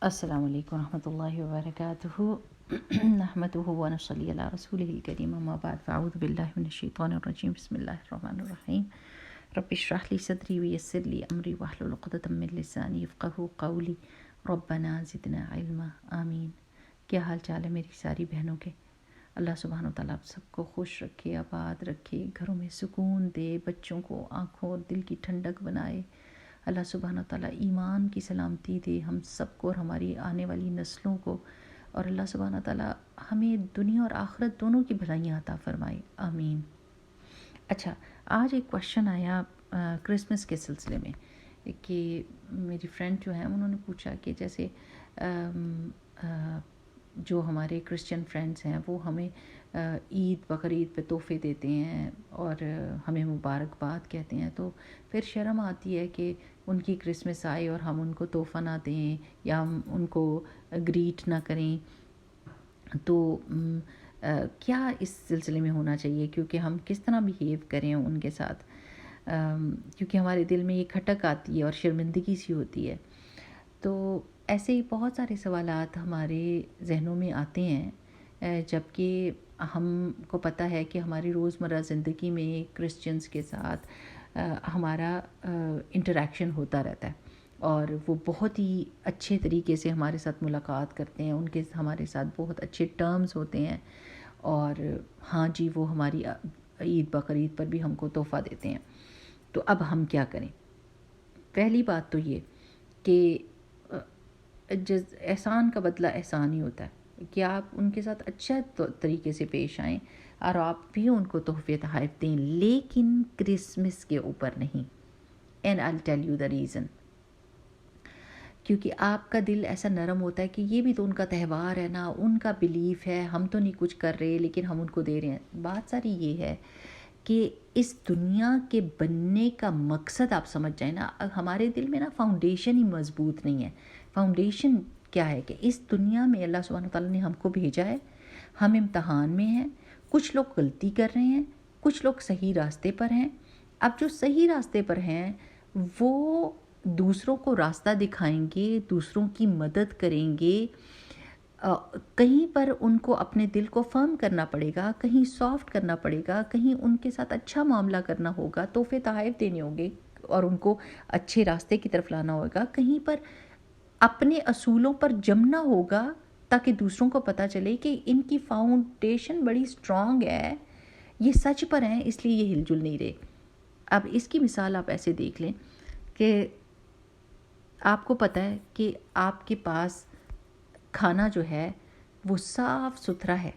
السلام علیکم ورحمۃ اللہ وبرکاتہ نحمدہ ونصلی علی رسولہ الکریم اما بعد فاعوذ باللہ من الشیطان الرجیم بسم اللہ الرحمن الرحیم رب اشرح لی صدری ویسر لی امری واحلل عقدۃ من لسانی یفقہوا قولی ربنا زدنا علما آمین۔ کیا حال چال ہے میری ساری بہنوں کے؟ اللہ سبحانہ و تعالیٰ آپ سب کو خوش رکھے، آباد رکھے، گھروں میں سکون دے، بچوں کو آنکھوں اور دل کی ٹھنڈک بنائے۔ اللہ سبحانہ و تعالیٰ ایمان کی سلامتی دے ہم سب کو اور ہماری آنے والی نسلوں کو، اور اللہ سبحانہ و تعالیٰ ہمیں دنیا اور آخرت دونوں کی بھلائیاں عطا فرمائے، آمین۔ اچھا، آج ایک کویشچن آیا کرسمس کے سلسلے میں کہ میری فرینڈ جو ہیں انہوں نے پوچھا کہ جیسے جو ہمارے کرسچن فرینڈز ہیں وہ ہمیں عید بقرعید پہ تحفے دیتے ہیں اور ہمیں مبارکباد کہتے ہیں، تو پھر شرم آتی ہے کہ ان کی کرسمس آئے اور ہم ان کو تحفہ نہ دیں یا ہم ان کو گریٹ نہ کریں، تو کیا اس سلسلے میں ہونا چاہیے، کیونکہ ہم کس طرح بیہیو کریں ان کے ساتھ، کیونکہ ہمارے دل میں یہ کھٹک آتی ہے اور شرمندگی سی ہوتی ہے۔ تو ایسے ہی بہت سارے سوالات ہمارے ذہنوں میں آتے ہیں، جب کہ ہم کو پتہ ہے کہ ہماری روزمرہ زندگی میں کرسچنز کے ساتھ ہمارا انٹریکشن ہوتا رہتا ہے اور وہ بہت ہی اچھے طریقے سے ہمارے ساتھ ملاقات کرتے ہیں، ان کے ہمارے ساتھ بہت اچھے ٹرمز ہوتے ہیں، اور ہاں جی وہ ہماری عید بقرعید پر بھی ہم کو تحفہ دیتے ہیں۔ تو اب ہم کیا کریں؟ پہلی بات تو یہ کہ احسان کا بدلہ احسان ہی ہوتا ہے کہ آپ ان کے ساتھ اچھا طریقے سے پیش آئیں اور آپ بھی ان کو تحفے تحائف دیں، لیکن کرسمس کے اوپر نہیں۔ And I'll tell you the reason، کیونکہ آپ کا دل ایسا نرم ہوتا ہے کہ یہ بھی تو ان کا تہوار ہے نا، ان کا بیلیف ہے، ہم تو نہیں کچھ کر رہے لیکن ہم ان کو دے رہے ہیں۔ بات ساری یہ ہے کہ اس دنیا کے بننے کا مقصد آپ سمجھ جائیں نا، ہمارے دل میں نا فاؤنڈیشن ہی مضبوط نہیں ہے۔ فاؤنڈیشن کیا ہے کہ اس دنیا میں اللہ سبحانہ وتعالیٰ نے ہم کو بھیجا ہے، ہم امتحان میں ہیں، کچھ لوگ غلطی کر رہے ہیں، کچھ لوگ صحیح راستے پر ہیں۔ اب جو صحیح راستے پر ہیں وہ دوسروں کو راستہ دکھائیں گے، دوسروں کی مدد کریں گے، کہیں پر ان کو اپنے دل کو فرم کرنا پڑے گا، کہیں سافٹ کرنا پڑے گا، کہیں ان کے ساتھ اچھا معاملہ کرنا ہوگا، تحفے تحائف دینے ہوں گے اور ان کو اچھے راستے کی طرف لانا ہوگا، کہیں پر اپنے اصولوں پر جمنا ہوگا تاکہ دوسروں کو پتہ چلے کہ ان کی فاؤنڈیشن بڑی سٹرونگ ہے، یہ سچ پر ہیں، اس لیے یہ ہل جل نہیں رہے۔ اب اس کی مثال آپ ایسے دیکھ لیں کہ آپ کو پتہ ہے کہ آپ کے پاس کھانا جو ہے وہ صاف ستھرا ہے،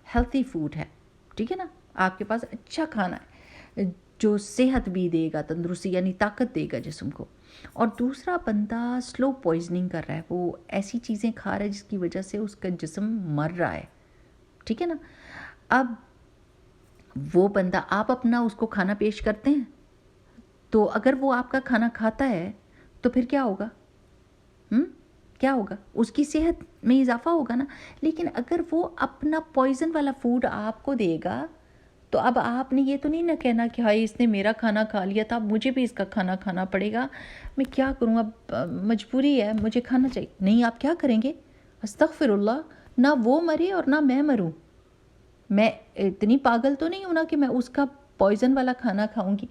ہیلتھی فوڈ ہے، ٹھیک ہے نا، آپ کے پاس اچھا کھانا ہے جو صحت بھی دے گا، تندرستی یعنی طاقت دے گا جسم کو، اور دوسرا بندہ سلو پوائزننگ کر رہا ہے، وہ ایسی چیزیں کھا رہا ہے جس کی وجہ سے اس کا جسم مر رہا ہے، ٹھیک ہے نا۔ اب وہ بندہ، آپ اپنا اس کو کھانا پیش کرتے ہیں، تو اگر وہ آپ کا کھانا کھاتا ہے تو پھر کیا ہوگا؟ کیا ہوگا؟ اس کی صحت میں اضافہ ہوگا نا۔ لیکن اگر وہ اپنا پوائزن والا فوڈ آپ کو دے گا تو اب آپ نے یہ تو نہیں نہ کہنا کہ ہائی اس نے میرا کھانا کھا لیا تھا، اب مجھے بھی اس کا کھانا کھانا پڑے گا، میں کیا کروں، اب مجبوری ہے، مجھے کھانا چاہیے۔ نہیں، آپ کیا کریں گے؟ استغفر اللہ، نہ وہ مرے اور نہ میں مروں، میں اتنی پاگل تو نہیں ہوں نا کہ میں اس کا پوائزن والا کھانا کھاؤں گی۔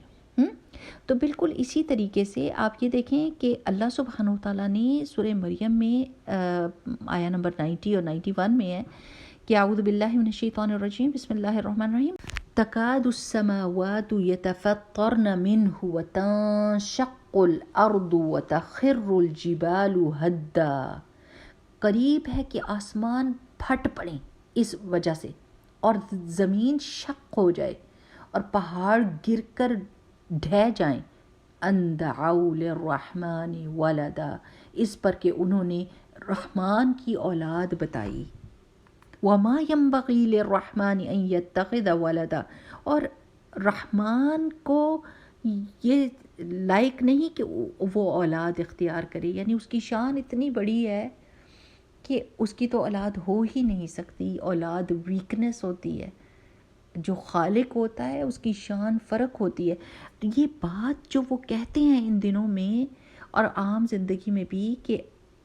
تو بالکل اسی طریقے سے آپ یہ دیکھیں کہ اللہ سبحانہ وتعالیٰ نے سورہ مریم میں آیا نمبر 90 اور 91 میں ہے کہ اعوذ باللہ من الشیطان الرجیم بسم اللہ الرحمن الرحیم تکاد السماوات یتفطرن منہ وتنشق الارض وتخر الجبال ہدا، قریب ہے کہ آسمان پھٹ پڑیں اس وجہ سے اور زمین شق ہو جائے اور پہاڑ گر کر ڈھہ جائیں، ان دعوا للرحمن ولدا، اس پر کہ انہوں نے رحمان کی اولاد بتائی، وما ينبغي للرحمن ان يتخذ ولدا، اور رحمان کو یہ لائق نہیں کہ وہ اولاد اختیار کرے، یعنی اس کی شان اتنی بڑی ہے کہ اس کی تو اولاد ہو ہی نہیں سکتی، اولاد ویکنس ہوتی ہے، جو خالق ہوتا ہے اس کی شان فرق ہوتی ہے۔ تو یہ بات جو وہ کہتے ہیں ان دنوں میں اور عام زندگی میں بھی کہ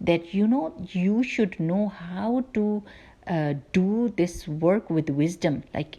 that you should know how to do this work with wisdom. Like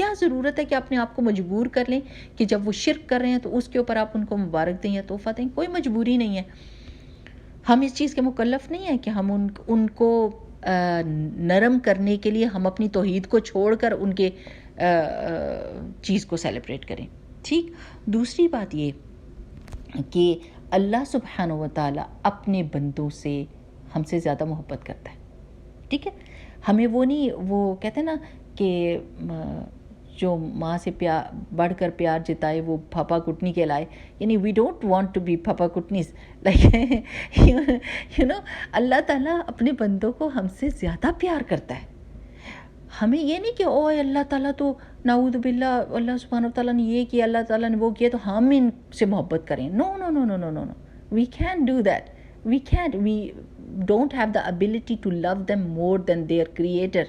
کیا ضرورت ہے کہ اپنے آپ کو مجبور کر لیں کہ جب وہ شرک کر رہے ہیں تو اس کے اوپر آپ ان کو مبارک دیں یا تحفہ دیں؟ کوئی مجبوری نہیں ہے. ہم اس چیز کے مکلف نہیں ہیں کہ ہم ان کو نرم کرنے کے لیے ہم اپنی توحید کو چھوڑ کر ان کے چیز کو سیلیبریٹ کریں. ٹھیک. دوسری بات یہ کہ اللہ سبحانہ و تعالیٰ اپنے بندوں سے ہم سے زیادہ محبت کرتا ہے. ٹھیک ہے. ہمیں وہ نہیں، وہ کہتے ہیں نا کہ جو ماں سے بڑھ کر پیار جتائے وہ پھپا کٹنی کہلائے. یعنی we don't want to be پھپا کٹنیز، لائک یو نو اللہ تعالیٰ اپنے بندوں کو ہم سے زیادہ پیار کرتا ہے. ہمیں یہ نہیں کہ او اللہ تعالیٰ تو نعوذ باللہ اللہ سبحانہ و تعالیٰ نے یہ کیا، اللہ تعالیٰ نے وہ کیا تو ہم ان سے محبت کریں. No no no no no no no we can do that. We can't. We don't have the ability to love them more than their creator.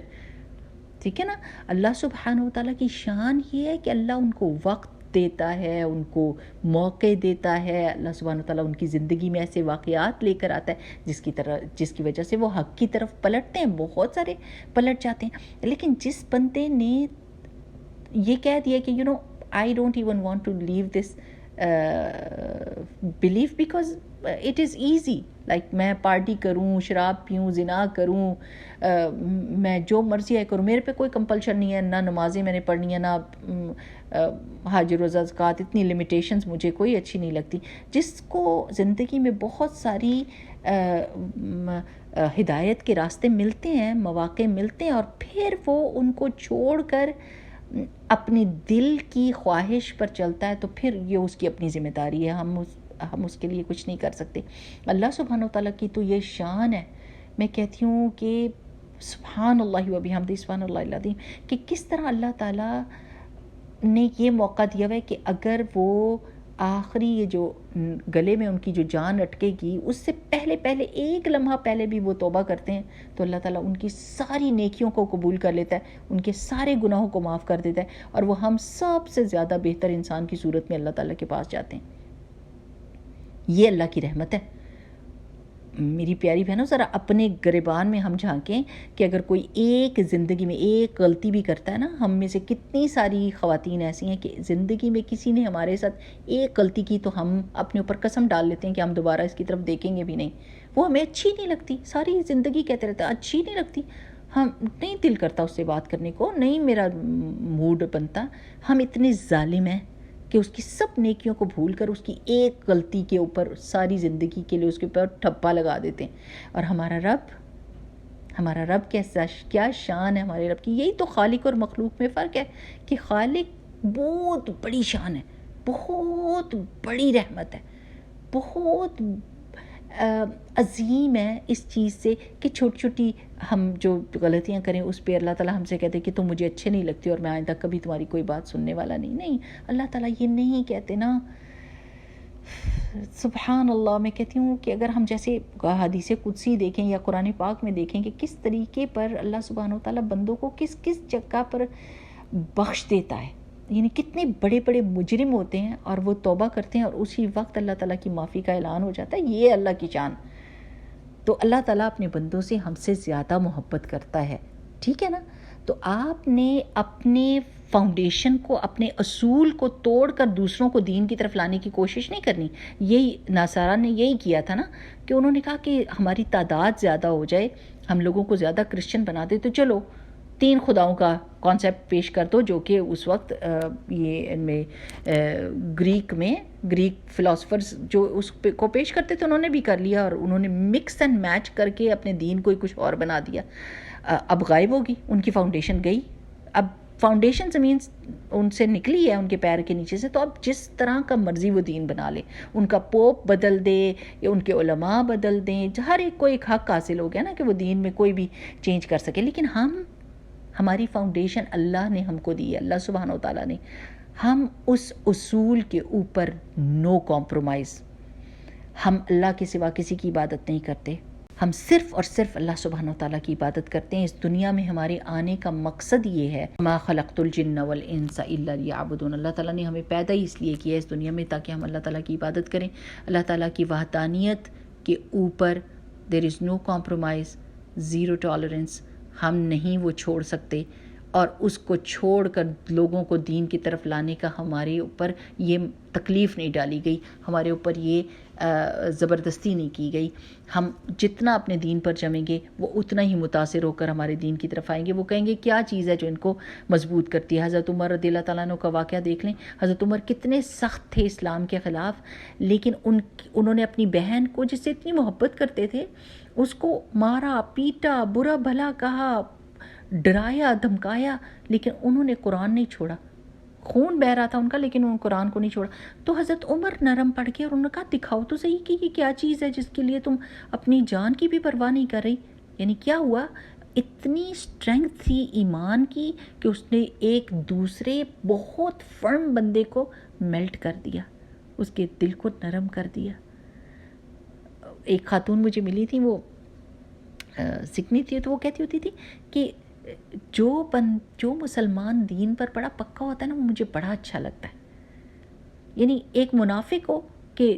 ٹھیک ہے نا. اللہ سبحانہ و تعالیٰ کی شان یہ ہے کہ اللہ ان کو وقت دیتا ہے، ان کو موقع دیتا ہے. اللہ سبحانہ و تعالیٰ ان کی زندگی میں ایسے واقعات لے کر آتا ہے جس کی وجہ سے وہ حق کی طرف پلٹتے ہیں. بہت سارے پلٹ جاتے ہیں. لیکن جس بندے نے یہ کہہ دیا کہ you know I don't even want to leave this belief because it is easy, like میں پارٹی کروں، شراب پیوں، زنا کروں، میں جو مرضی ہے کروں، میرے پہ کوئی کمپلشن نہیں ہے، نہ نمازیں میں نے پڑھنی ہے، نہ حج روزہ زکوٰۃ، اتنی لمیٹیشنز مجھے کوئی اچھی نہیں لگتی. جس کو زندگی میں بہت ساری ہدایت کے راستے ملتے ہیں، مواقع ملتے ہیں، اور پھر وہ ان کو چھوڑ کر اپنی دل کی خواہش پر چلتا ہے، تو پھر یہ اس کی اپنی ذمہ داری ہے. ہم اس کے لیے کچھ نہیں کر سکتے. اللہ سبحانہ و تعالیٰ کی تو یہ شان ہے. میں کہتی ہوں کہ سبحان اللہ و بحمدہ سبحان اللہ العظیم، کہ کس طرح اللہ تعالیٰ نے یہ موقع دیا ہوا ہے کہ اگر وہ آخری یہ جو گلے میں ان کی جو جان اٹکے گی اس سے پہلے ایک لمحہ پہلے بھی وہ توبہ کرتے ہیں تو اللہ تعالیٰ ان کی ساری نیکیوں کو قبول کر لیتا ہے، ان کے سارے گناہوں کو معاف کر دیتا ہے، اور وہ ہم سب سے زیادہ بہتر انسان کی صورت میں اللہ تعالیٰ کے پاس جاتے ہیں. یہ اللہ کی رحمت ہے. میری پیاری بہنوں، ذرا اپنے گریبان میں ہم جھانکیں کہ اگر کوئی ایک زندگی میں ایک غلطی بھی کرتا ہے نا، ہم میں سے کتنی ساری خواتین ایسی ہیں کہ زندگی میں کسی نے ہمارے ساتھ ایک غلطی کی تو ہم اپنے اوپر قسم ڈال لیتے ہیں کہ ہم دوبارہ اس کی طرف دیکھیں گے بھی نہیں. وہ ہمیں اچھی نہیں لگتی، ساری زندگی کہتے رہتے ہیں اچھی نہیں لگتی، ہم نہیں دل کرتا اس سے بات کرنے کو، نہیں میرا موڈ بنتا. ہم اتنے ظالم ہیں کہ اس کی سب نیکیوں کو بھول کر اس کی ایک غلطی کے اوپر ساری زندگی کے لیے اس کے اوپر ٹھپا لگا دیتے ہیں. اور ہمارا رب کیا شان ہے ہمارے رب کی. یہی تو خالق اور مخلوق میں فرق ہے کہ خالق بہت بڑی شان ہے، بہت بڑی رحمت ہے، بہت عظیم ہے اس چیز سے کہ چھوٹی چھوٹی ہم جو غلطیاں کریں اس پہ اللہ تعالیٰ ہم سے کہتے کہ تم مجھے اچھے نہیں لگتے اور میں آئندہ کبھی تمہاری کوئی بات سننے والا نہیں. اللہ تعالیٰ یہ نہیں کہتے نا. سبحان اللہ. میں کہتی ہوں کہ اگر ہم جیسے حدیث قدسی دیکھیں یا قرآن پاک میں دیکھیں کہ کس طریقے پر اللہ سبحانہ و تعالیٰ بندوں کو کس جگہ پر بخش دیتا ہے، یعنی کتنے بڑے بڑے مجرم ہوتے ہیں اور وہ توبہ کرتے ہیں اور اسی وقت اللہ تعالیٰ کی معافی کا اعلان ہو جاتا ہے. یہ اللہ کی شان. تو اللہ تعالیٰ اپنے بندوں سے ہم سے زیادہ محبت کرتا ہے. ٹھیک ہے نا. تو آپ نے اپنے فاؤنڈیشن کو، اپنے اصول کو توڑ کر دوسروں کو دین کی طرف لانے کی کوشش نہیں کرنی. یہی نصارہ نے یہی کیا تھا نا کہ انہوں نے کہا کہ ہماری تعداد زیادہ ہو جائے، ہم لوگوں کو زیادہ کرسچن بنا دے، تو چلو 3 خداؤں کا کانسیپٹ پیش کر دو، جو کہ اس وقت یہ ان میں گریک فلاسفرز جو اس کو پیش کرتے تھے انہوں نے بھی کر لیا، اور انہوں نے مکس اینڈ میچ کر کے اپنے دین کو کچھ اور بنا دیا. اب غائب ہوگی، ان کی فاؤنڈیشن گئی. اب فاؤنڈیشن زمین ان سے نکلی ہے ان کے پیر کے نیچے سے، تو اب جس طرح کا مرضی وہ دین بنا لے، ان کا پوپ بدل دے یا ان کے علماء بدل دیں، ہر ایک کو ایک حق حاصل ہو گیا نا کہ وہ دین میں کوئی بھی چینج کر سکے. لیکن ہماری فاؤنڈیشن اللہ نے ہم کو دی ہے، اللہ سبحانہ و تعالیٰ نے. ہم اس اصول کے اوپر نو کمپرومائز. ہم اللہ کے سوا کسی کی عبادت نہیں کرتے، ہم صرف اور صرف اللہ سبحانہ و تعالیٰ کی عبادت کرتے ہیں. اس دنیا میں ہمارے آنے کا مقصد یہ ہے، ما خلقت الجن والانس الا لیعبدون. اللہ تعالیٰ نے ہمیں پیدا ہی اس لیے کیا ہے اس دنیا میں تاکہ ہم اللہ تعالیٰ کی عبادت کریں. اللہ تعالیٰ کی وحدانیت کے اوپر there is no compromise, zero tolerance. ہم نہیں وہ چھوڑ سکتے. اور اس کو چھوڑ کر لوگوں کو دین کی طرف لانے کا ہمارے اوپر یہ تکلیف نہیں ڈالی گئی، ہمارے اوپر یہ زبردستی نہیں کی گئی۔ ہم جتنا اپنے دین پر جمیں گے وہ اتنا ہی متاثر ہو کر ہمارے دین کی طرف آئیں گے۔ وہ کہیں گے کیا چیز ہے جو ان کو مضبوط کرتی ہے۔ حضرت عمر رضی اللہ تعالیٰ عنہ کا واقعہ دیکھ لیں، حضرت عمر کتنے سخت تھے اسلام کے خلاف، لیکن انہوں نے اپنی بہن کو جس سے اتنی محبت کرتے تھے اس کو مارا، پیٹا، برا بھلا کہا، ڈرایا، دھمکایا، لیکن انہوں نے قرآن نہیں چھوڑا۔ خون بہہ رہا تھا ان کا لیکن انہوں نے قرآن کو نہیں چھوڑا۔ تو حضرت عمر نرم پڑ کے اور انہوں نے کہا دکھاؤ تو صحیح کہ یہ کیا چیز ہے جس کے لیے تم اپنی جان کی بھی پرواہ نہیں کر رہی۔ یعنی کیا ہوا، اتنی اسٹرینگتھ تھی ایمان کی کہ اس نے ایک دوسرے بہت فرم بندے کو میلٹ کر دیا، اس کے دل کو نرم کر دیا۔ ایک خاتون مجھے ملی تھی، وہ سکھنی تھی، تو وہ کہتی ہوتی تھی کہ جو مسلمان دین پر بڑا پکا ہوتا ہے نا وہ مجھے بڑا اچھا لگتا ہے۔ یعنی ایک منافق ہو کہ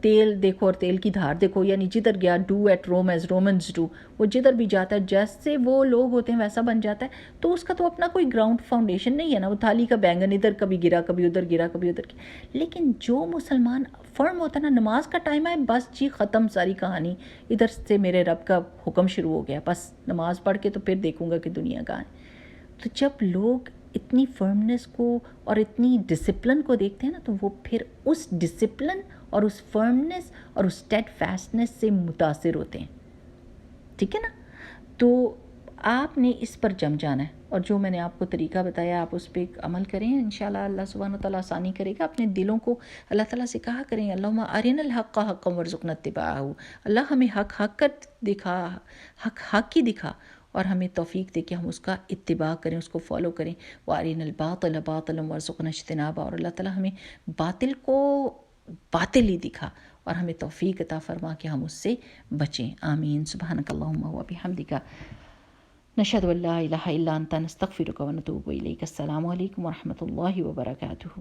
تیل دیکھو اور تیل کی دھار دیکھو، یعنی جدھر گیا do at Rome as Romans do, وہ جدھر بھی جاتا ہے جیسے وہ لوگ ہوتے ہیں ویسا بن جاتا ہے۔ تو اس کا تو اپنا کوئی گراؤنڈ فاؤنڈیشن نہیں ہے نا، وہ تھالی کا بینگن ادھر کبھی گرا، کبھی ادھر گرا، کبھی ادھر گرا۔ لیکن جو مسلمان فرم ہوتا ہے نا، نماز کا ٹائم ہے بس جی ختم ساری کہانی، ادھر سے میرے رب کا حکم شروع ہو گیا، بس نماز پڑھ کے تو پھر دیکھوں گا کہ دنیا کہاں ہے۔ تو جب لوگ اتنی فرمنس کو اور اتنی ڈسپلن کو دیکھتے ہیں نا تو وہ پھر اس ڈسپلن اور اس فرمنس اور اس اسٹیڈ فاسٹنس سے متاثر ہوتے ہیں، ٹھیک ہے نا۔ تو آپ نے اس پر جم جانا ہے، اور جو میں نے آپ کو طریقہ بتایا آپ اس پہ عمل کریں، انشاءاللہ اللہ سبحانہ وتعالیٰ آسانی کرے گا۔ اپنے دلوں کو اللہ تعالیٰ سے کہا کریں اللہم ارنا الحق حقا وارزقنا اتباعہ، اللہ ہمیں حق حق کر دکھا، حق حق ہی دکھا اور ہمیں توفیق دے کہ ہم اس کا اتباع کریں، اس کو فالو کریں۔ وارنا الباطل باطلا وارزقنا اجتنابہ، اور اللہ تعالیٰ ہمیں باطل کو باطل ہی دکھا اور ہمیں توفیق عطا فرما کہ ہم اس سے بچیں۔ آمین۔ سبحانک اللہم و بحمدک، نشہد ان لا الہ الا انت، نستغفرک و نتوب الیک۔ السلام علیکم ورحمۃ اللہ وبرکاتہ۔